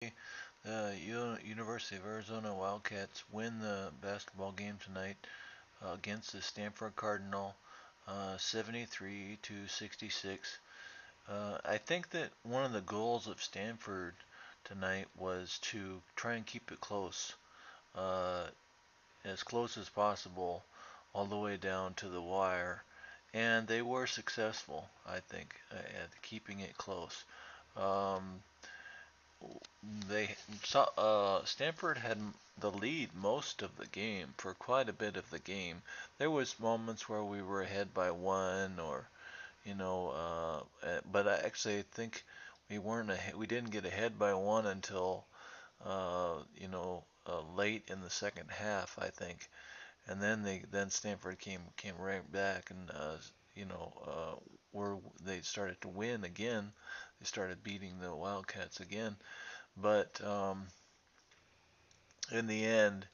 The University of Arizona Wildcats win the basketball game tonight against the Stanford Cardinal, 73 to 66. I think that one of the goals of Stanford tonight was to try and keep it uh, close as possible, all the way down to the wire, and they were successful, I think, at keeping it close. Um, they Stanford had the lead most of the game for quite a bit of the game. There was moments where we were ahead by one, or but I actually think we weren't ahead, we didn't get ahead by one until late in the second half, I think, and then Stanford came right back and were they started to win again. They started beating the Wildcats again, but in the end,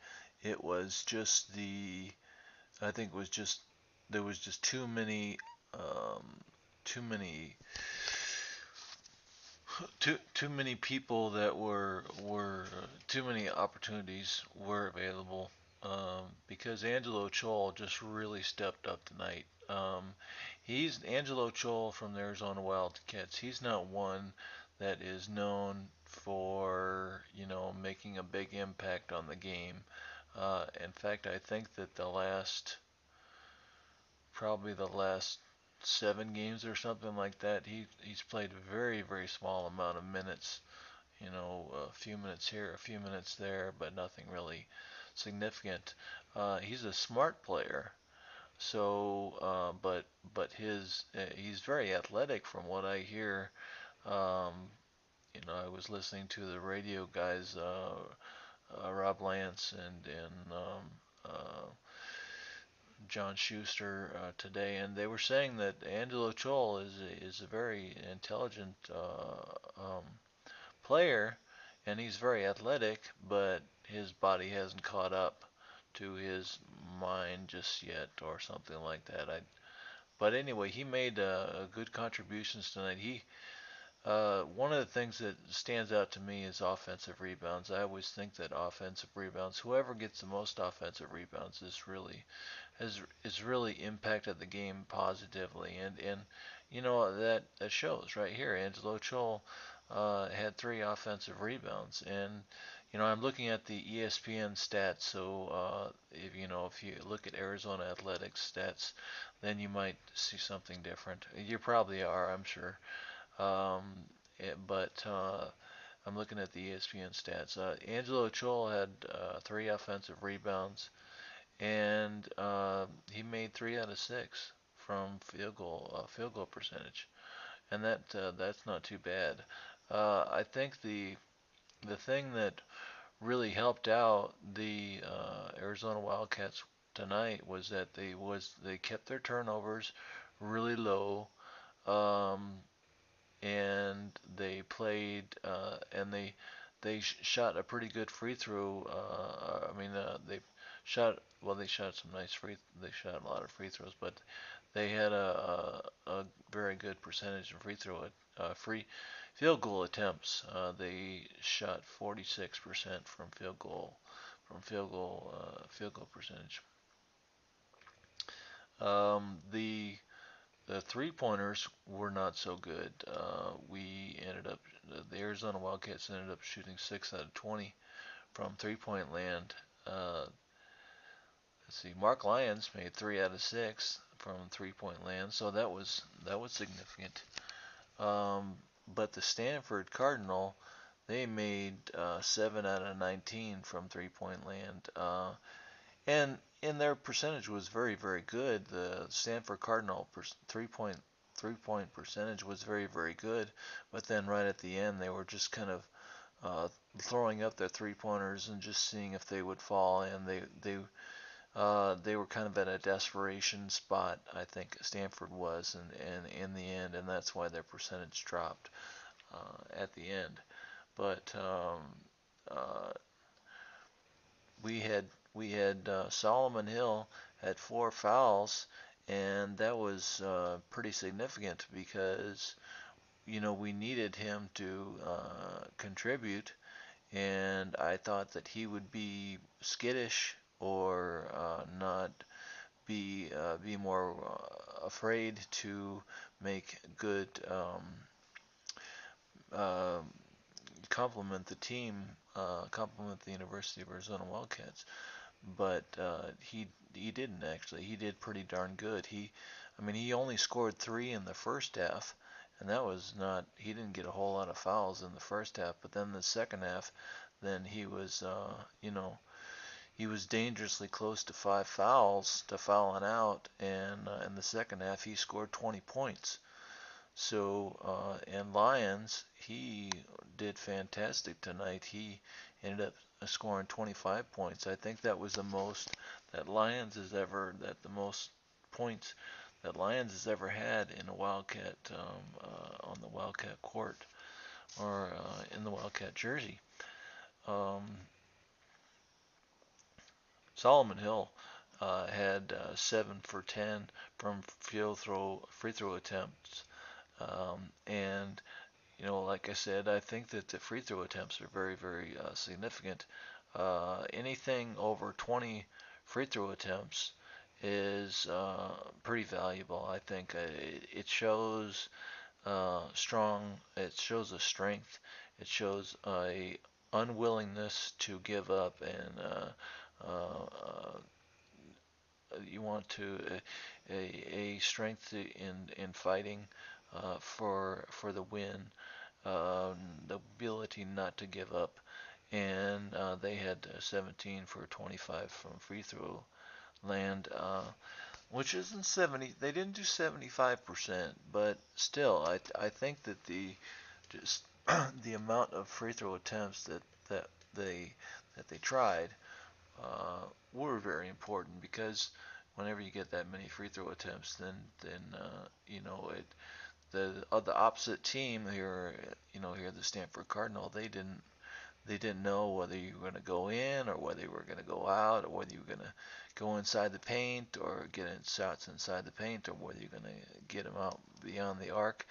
it was just I think it was just there was just too many too many people that were too many opportunities were available, because Angelo Chol just really stepped up tonight. He's Angelo Chol from the Arizona Wildcats. He's not one that is known for making a big impact on the game. In fact, I think that probably the last 7 games or something like that, he's played a very small amount of minutes. A few minutes here, a few minutes there, but nothing really significant. He's a smart player, so he's very athletic from what I hear. Um, I was listening to the radio guys, Rob Lance and John Schuster today, and they were saying that Angelo Chol is a very intelligent player, and he's very athletic, but his body hasn't caught up to his mind just yet, or something like that. But anyway, he made good contributions tonight. One of the things that stands out to me is offensive rebounds. I always think that offensive rebounds, whoever gets the most offensive rebounds, has really impacted the game positively, and that shows right here. Angelo Chol had 3 offensive rebounds, and I'm looking at the ESPN stats. So if you look at Arizona Athletics stats, then you might see something different. You probably are, I'm sure. Um, but I'm looking at the ESPN stats. Angelo Chol had 3 offensive rebounds, and he made 3 out of 6 from field goal percentage, and that's not too bad. I think the thing that really helped out the Arizona Wildcats tonight was that they kept their turnovers really low, um, and they played and they shot a pretty good free throw. I mean, they shot some nice they shot a lot of free throws, but they had a very good percentage of free field goal attempts. They shot 46% field goal percentage. The three pointers were not so good. The Arizona Wildcats ended up shooting 6 out of 20 from 3-point land. Uh, let's see, Mark Lyons made 3 out of 6 from 3-point land, so that was significant. Um, but the Stanford Cardinal, they made 7 out of 19 from 3-point land, and their percentage was very good. The Stanford Cardinal 3-point percentage was very good, but then right at the end they were just kind of throwing up their 3 pointers and just seeing if they would fall, and they were kind of at a desperation spot, I think Stanford was, and in the end, and that's why their percentage dropped at the end. But uh, we had Solomon Hill had 4 fouls, and that was pretty significant because we needed him to contribute, and I thought that he would be skittish or not be more afraid to make good uh, compliment the team, compliment the University of Arizona Wildcats. But he didn't actually. He did pretty darn good. I mean, he only scored three in the first half, and that was not. He didn't get a whole lot of fouls in the first half. But then the second half, then he was, he was dangerously close to five fouls to fouling out, and in the second half he scored 20 points. So, and Lyons, he did fantastic tonight. He ended up scoring 25 points. I think that was the most that Lyons has ever, that the most points that Lyons has ever had in a Wildcat, on the Wildcat court or in the Wildcat jersey. Um, Solomon Hill had 7 for 10 from free throw attempts, and like I said, I think that the free throw attempts are very, very significant. Anything over 20 free throw attempts is pretty valuable. I think it shows strong. It shows a strength. It shows a unwillingness to give up, and you want to a strength in fighting for the win, the ability not to give up, and they had 17 for 25 from free throw land, which isn't 70. They didn't do 75%, but still, I think that the just the amount of free throw attempts that they that they tried were very important, because whenever you get that many free throw attempts, then it the opposite team here, here the Stanford Cardinal, they didn't know whether you were going to go in or whether you were going to go out, or whether you were going to go inside the paint or get in shots inside the paint, or whether you're going to get them out beyond the arc.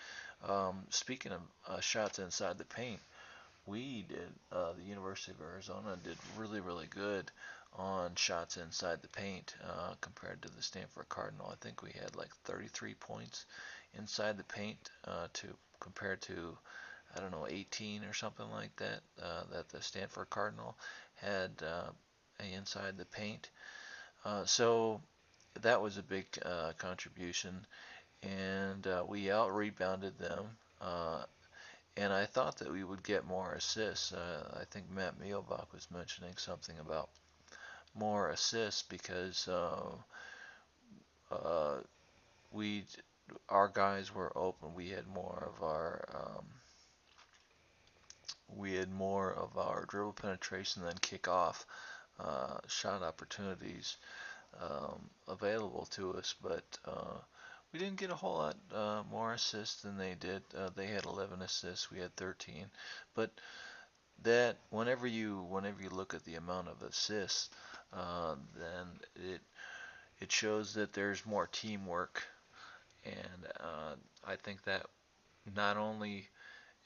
Speaking of shots inside the paint, the University of Arizona did really, really good on shots inside the paint compared to the Stanford Cardinal. I think we had like 33 points inside the paint to compared to, I don't know, 18 or something like that, that the Stanford Cardinal had inside the paint. So that was a big contribution, and we out rebounded them. And I thought that we would get more assists. I think Matt Mielbach was mentioning something about more assists because uh, we our guys were open. We had more of our dribble penetration than kickoff shot opportunities available to us, but we didn't get a whole lot more assists than they did. They had 11 assists, we had 13, but that whenever you look at the amount of assists, then it shows that there's more teamwork, and I think that not only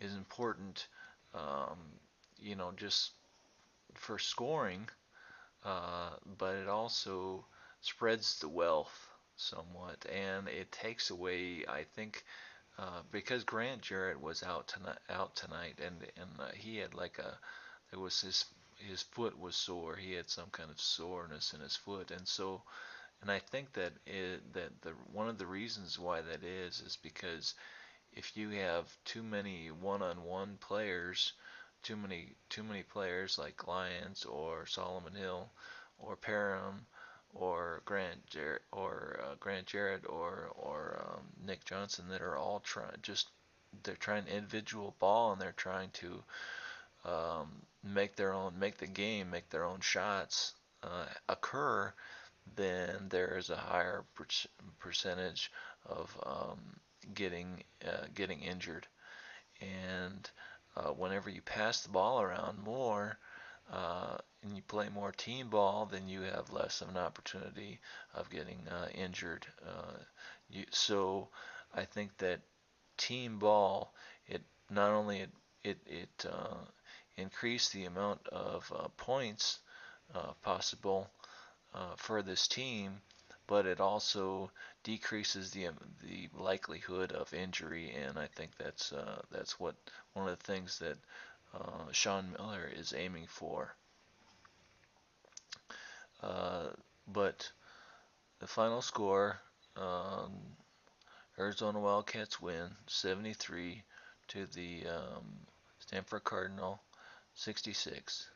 is important, um, just for scoring, but it also spreads the wealth somewhat, and it takes away, I think, because Grant Jarrett was out tonight, and he had like it was his foot was sore. He had some kind of soreness in his foot, and I think that the one of the reasons why that is because if you have too many one-on-one players, too many players like Lyons or Solomon Hill or Parham or Grant Jarrett or Nick Johnson, that are all they're trying individual ball, and they're trying to make their own shots occur, then there is a higher percentage of getting injured. And whenever you pass the ball around more, and you play more team ball, then you have less of an opportunity of getting injured. So I think that team ball, it not only it increase the amount of points possible for this team, but it also decreases the likelihood of injury, and I think that's what one of the things that Sean Miller is aiming for. Uh, but the final score, um, Arizona Wildcats win 73 to the Stanford Cardinal 66.